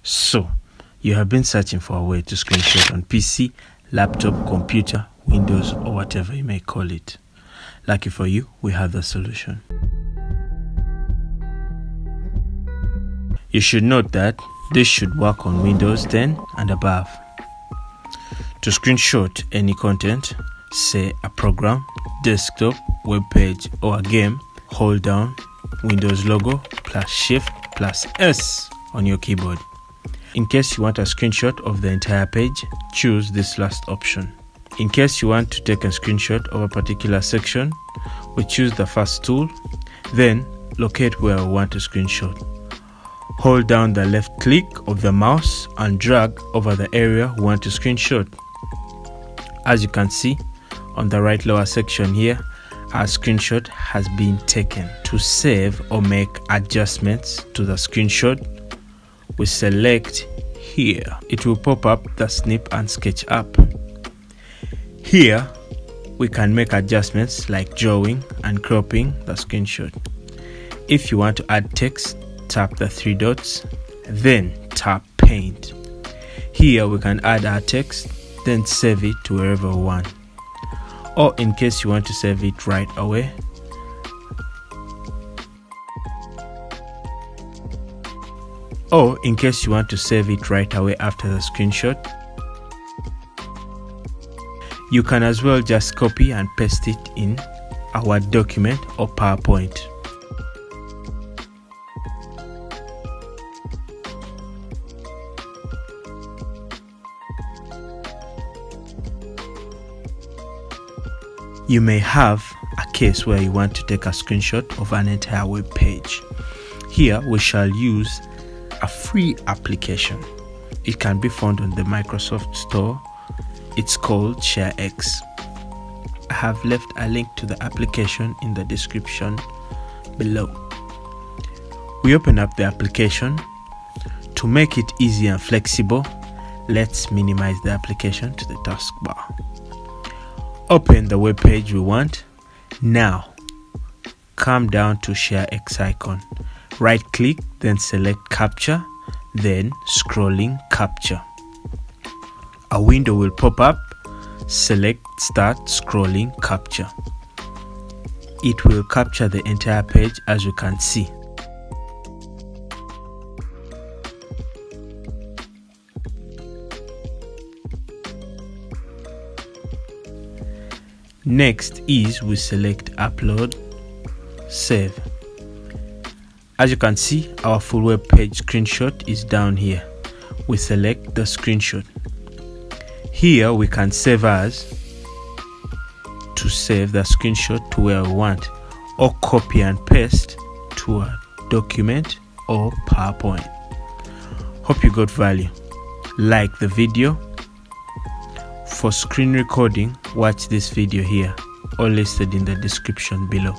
So, you have been searching for a way to screenshot on PC, laptop, computer, Windows, or whatever you may call it. Lucky for you, we have the solution. You should note that this should work on Windows 10 and above. To screenshot any content, say a program, desktop, web page, or a game, hold down Windows logo plus Shift plus S on your keyboard. In case you want a screenshot of the entire page, choose this last option. In case you want to take a screenshot of a particular section, we choose the first tool, then locate where we want to screenshot. Hold down the left click of the mouse and drag over the area we want to screenshot. As you can see on the right lower section here, our screenshot has been taken. To save or make adjustments to the screenshot, we select here. It will pop up the Snip and Sketch app. Here we can make adjustments like drawing and cropping the screenshot. If you want to add text, tap the three dots, then tap Paint. Here we can add our text, then save it to wherever we want. Or in case you want to save it right away, after the screenshot, you can as well just copy and paste it in a Word document or PowerPoint. You may have a case where you want to take a screenshot of an entire web page. Here we shall use a free application. It can be found on the Microsoft Store. It's called ShareX. I have left a link to the application in the description below. We open up the application. To make it easy and flexible, let's minimize the application to the taskbar. Open the web page we want. Now, come down to ShareX icon. Right click, then select Capture, then Scrolling Capture. A window will pop up. Select Start Scrolling Capture. It will capture the entire page, as you can see. Next is we select Upload, Save. As you can see, our full web page screenshot is down here. We select the screenshot. Here we can save as to save the screenshot to where we want, or copy and paste to a document or PowerPoint. Hope you got value. Like the video. For screen recording, watch this video here, all listed in the description below.